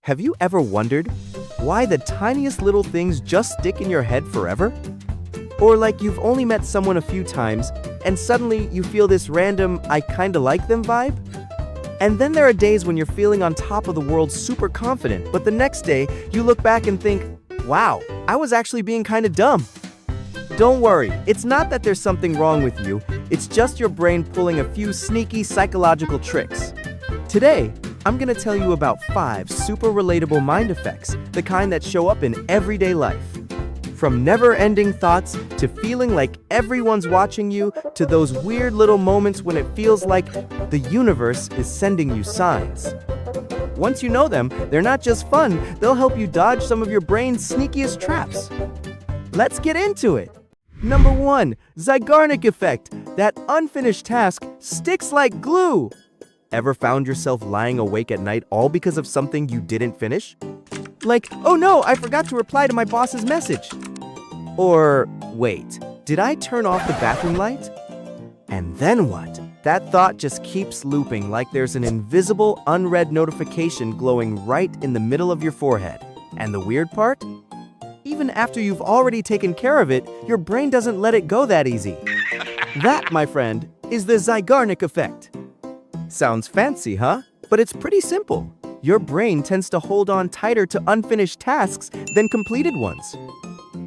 Have you ever wondered why the tiniest little things just stick in your head forever? Or like you've only met someone a few times and suddenly you feel this random I kinda like them vibe? And then there are days when you're feeling on top of the world super confident, but the next day you look back and think, wow, I was actually being kinda dumb. Don't worry, it's not that there's something wrong with you, it's just your brain pulling a few sneaky psychological tricks. Today, I'm gonna tell you about 5 super relatable mind effects, the kind that show up in everyday life. From never-ending thoughts, to feeling like everyone's watching you, to those weird little moments when it feels like the universe is sending you signs. Once you know them, they're not just fun, they'll help you dodge some of your brain's sneakiest traps. Let's get into it! Number 1, Zeigarnik Effect. That unfinished task sticks like glue. Ever found yourself lying awake at night all because of something you didn't finish? Like, oh no, I forgot to reply to my boss's message. Or, wait, did I turn off the bathroom light? And then what? That thought just keeps looping like there's an invisible, unread notification glowing right in the middle of your forehead. And the weird part? Even after you've already taken care of it, your brain doesn't let it go that easy. That, my friend, is the Zeigarnik Effect. Sounds fancy, huh? But it's pretty simple. Your brain tends to hold on tighter to unfinished tasks than completed ones.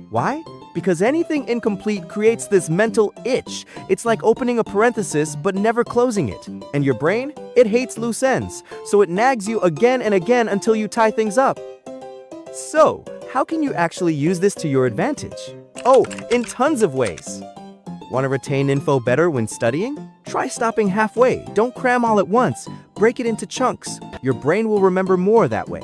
Why? Because anything incomplete creates this mental itch. It's like opening a parenthesis but never closing it. And your brain? It hates loose ends, so it nags you again and again until you tie things up. So, how can you actually use this to your advantage? Oh, in tons of ways. Want to retain info better when studying? Try stopping halfway. Don't cram all at once. Break it into chunks. Your brain will remember more that way.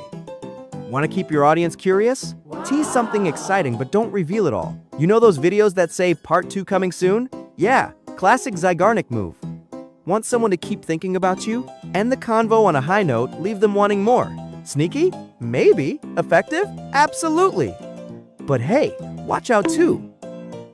Want to keep your audience curious? Tease something exciting, but don't reveal it all. You know those videos that say part 2 coming soon? Yeah, classic Zeigarnik move. Want someone to keep thinking about you? End the convo on a high note, leave them wanting more. Sneaky? Maybe. Effective? Absolutely. But hey, watch out too.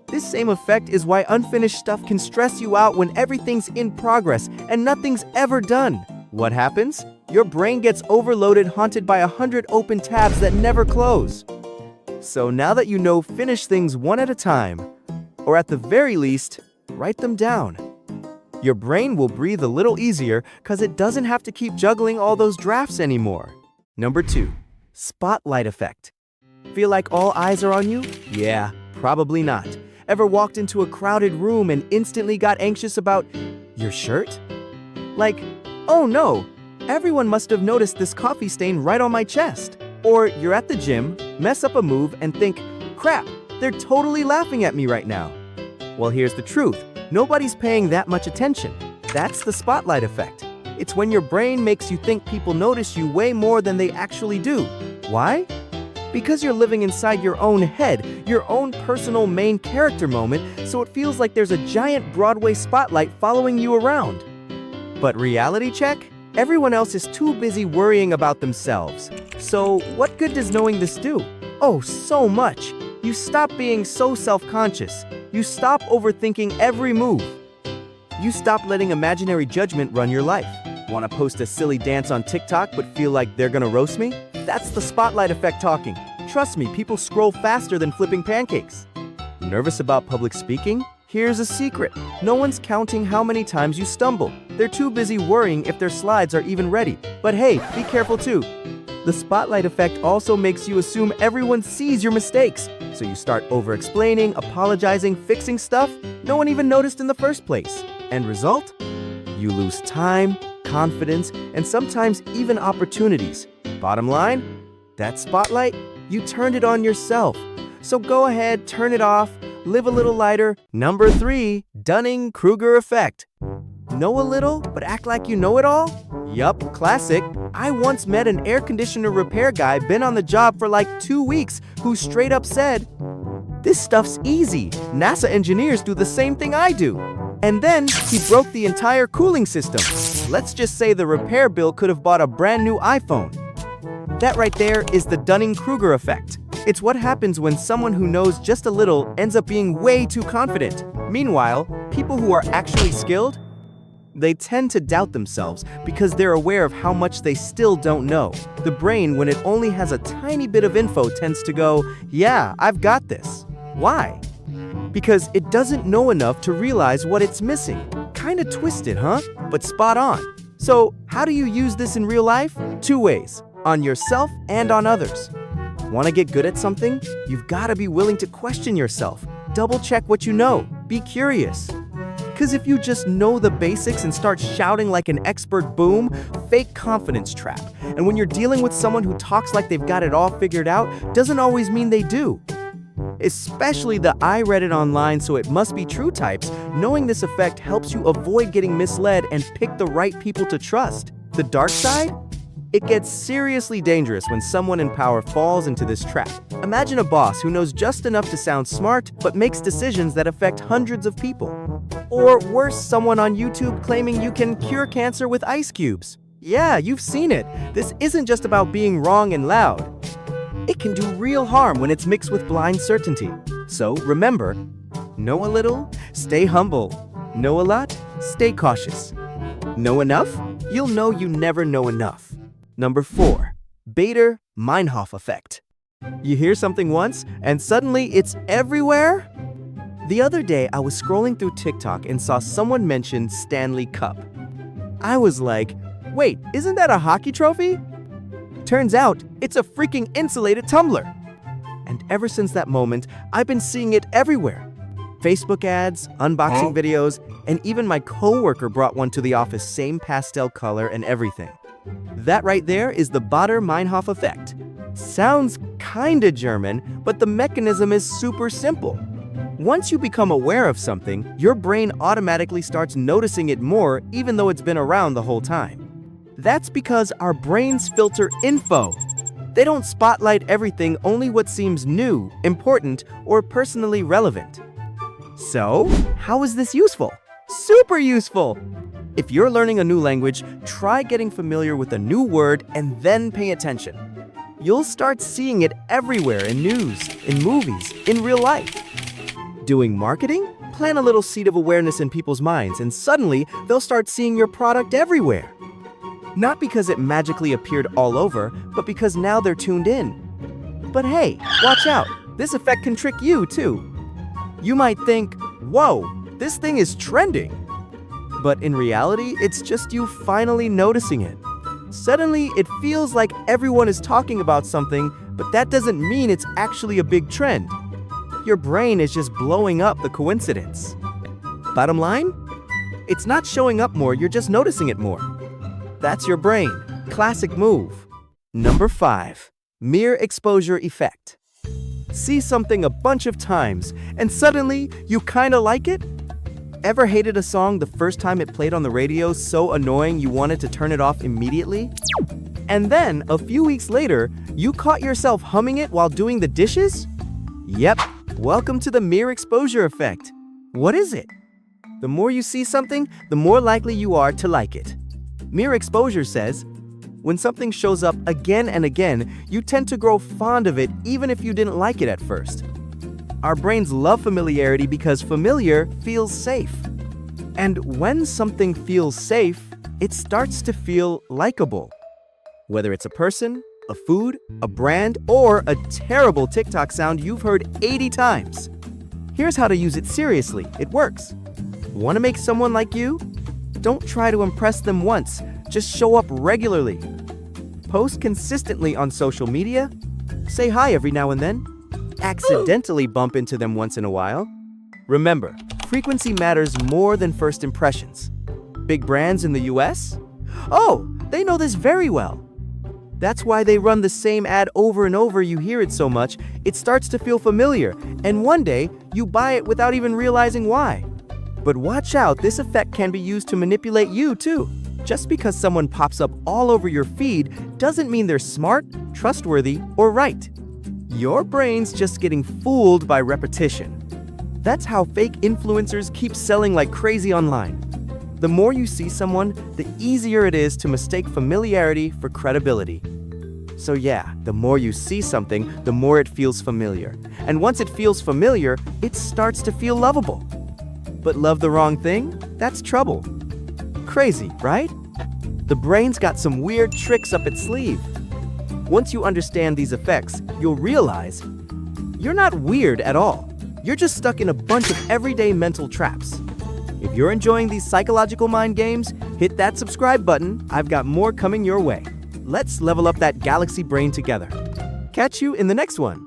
This same effect is why unfinished stuff can stress you out when everything's in progress and nothing's ever done. What happens? Your brain gets overloaded, haunted by 100 open tabs that never close. So now that you know, finish things one at a time, or at the very least, write them down. Your brain will breathe a little easier because it doesn't have to keep juggling all those drafts anymore. Number 2, Spotlight Effect. Feel like all eyes are on you? Yeah, probably not. Ever walked into a crowded room and instantly got anxious about your shirt? Like, oh no, everyone must have noticed this coffee stain right on my chest. Or you're at the gym, mess up a move, and think, crap, they're totally laughing at me right now. Well, here's the truth. Nobody's paying that much attention. That's the spotlight effect. It's when your brain makes you think people notice you way more than they actually do. Why? Because you're living inside your own head, your own personal main character moment, so it feels like there's a giant Broadway spotlight following you around. But reality check? Everyone else is too busy worrying about themselves. So what good does knowing this do? Oh, so much. You stop being so self-conscious. You stop overthinking every move. You stop letting imaginary judgment run your life. Want to post a silly dance on TikTok but feel like they're gonna roast me? That's the spotlight effect talking. Trust me, people scroll faster than flipping pancakes. Nervous about public speaking? Here's a secret. No one's counting how many times you stumble. They're too busy worrying if their slides are even ready. But hey, be careful too. The spotlight effect also makes you assume everyone sees your mistakes. So you start over-explaining, apologizing, fixing stuff no one even noticed in the first place. End result? You lose time, confidence, and sometimes even opportunities. Bottom line, that spotlight, you turned it on yourself. So go ahead, turn it off, live a little lighter. Number 3, Dunning-Kruger Effect. Know a little, but act like you know it all? Yup, classic. I once met an air conditioner repair guy, been on the job for like 2 weeks, who straight up said, "This stuff's easy. NASA engineers do the same thing I do." And then he broke the entire cooling system. Let's just say the repair bill could have bought a brand new iPhone. That right there is the Dunning-Kruger effect. It's what happens when someone who knows just a little ends up being way too confident. Meanwhile, people who are actually skilled, They tend to doubt themselves because they're aware of how much they still don't know. The brain, when it only has a tiny bit of info, tends to go, "Yeah, I've got this." Why? Because it doesn't know enough to realize what it's missing. Kinda twisted, huh? But spot on. So, how do you use this in real life? 2 ways: on yourself and on others. Want to get good at something? You've got to be willing to question yourself. Double check what you know. Be curious. Because if you just know the basics and start shouting like an expert, boom, fake confidence trap. And when you're dealing with someone who talks like they've got it all figured out, doesn't always mean they do. Especially the "I read it online, so it must be true" types. Knowing this effect helps you avoid getting misled and pick the right people to trust. The dark side? It gets seriously dangerous when someone in power falls into this trap. Imagine a boss who knows just enough to sound smart, but makes decisions that affect hundreds of people. Or worse, someone on YouTube claiming you can cure cancer with ice cubes. Yeah, you've seen it. This isn't just about being wrong and loud. It can do real harm when it's mixed with blind certainty. So remember, know a little, stay humble. Know a lot, stay cautious. Know enough? You'll know you never know enough. Number 4, Baader Meinhof Effect. You hear something once, and suddenly it's everywhere? The other day, I was scrolling through TikTok and saw someone mention Stanley Cup. I was like, wait, isn't that a hockey trophy? Turns out, it's a freaking insulated tumbler. And ever since that moment, I've been seeing it everywhere. Facebook ads, unboxing videos, and even my coworker brought one to the office, same pastel color and everything. That right there is the Baader Meinhof Effect. Sounds kinda German, but the mechanism is super simple. Once you become aware of something, your brain automatically starts noticing it more even though it's been around the whole time. That's because our brains filter info. They don't spotlight everything, only what seems new, important, or personally relevant. So, how is this useful? Super useful! If you're learning a new language, try getting familiar with a new word and then pay attention. You'll start seeing it everywhere in news, in movies, in real life. Doing marketing? Plant a little seed of awareness in people's minds, and suddenly they'll start seeing your product everywhere. Not because it magically appeared all over, but because now they're tuned in. But hey, watch out, this effect can trick you too. You might think, whoa, this thing is trending. But in reality, it's just you finally noticing it. Suddenly, it feels like everyone is talking about something, but that doesn't mean it's actually a big trend. Your brain is just blowing up the coincidence. Bottom line? It's not showing up more, you're just noticing it more. That's your brain. Classic move. Number 5, Mere Exposure Effect. See something a bunch of times, and suddenly you kinda like it? Ever hated a song the first time it played on the radio, so annoying you wanted to turn it off immediately? And then, a few weeks later, you caught yourself humming it while doing the dishes? Yep, welcome to the mere exposure effect. What is it? The more you see something, the more likely you are to like it. Mere exposure says, when something shows up again and again, you tend to grow fond of it even if you didn't like it at first. Our brains love familiarity because familiar feels safe. And when something feels safe, it starts to feel likable. Whether it's a person, a food, a brand, or a terrible TikTok sound you've heard 80 times. Here's how to use it seriously. It works. Want to make someone like you? Don't try to impress them once. Just show up regularly. Post consistently on social media. Say hi every now and then. Accidentally bump into them once in a while. Remember, frequency matters more than first impressions. Big brands in the US? Oh, they know this very well. That's why they run the same ad over and over. You hear it so much, it starts to feel familiar, and one day, you buy it without even realizing why. But watch out, this effect can be used to manipulate you too. Just because someone pops up all over your feed doesn't mean they're smart, trustworthy, or right. Your brain's just getting fooled by repetition. That's how fake influencers keep selling like crazy online. The more you see someone, the easier it is to mistake familiarity for credibility. So yeah, the more you see something, the more it feels familiar. And once it feels familiar, it starts to feel lovable. But love the wrong thing? That's trouble. Crazy, right? The brain's got some weird tricks up its sleeve. Once you understand these effects, you'll realize you're not weird at all. You're just stuck in a bunch of everyday mental traps. If you're enjoying these psychological mind games, hit that subscribe button. I've got more coming your way. Let's level up that galaxy brain together. Catch you in the next one.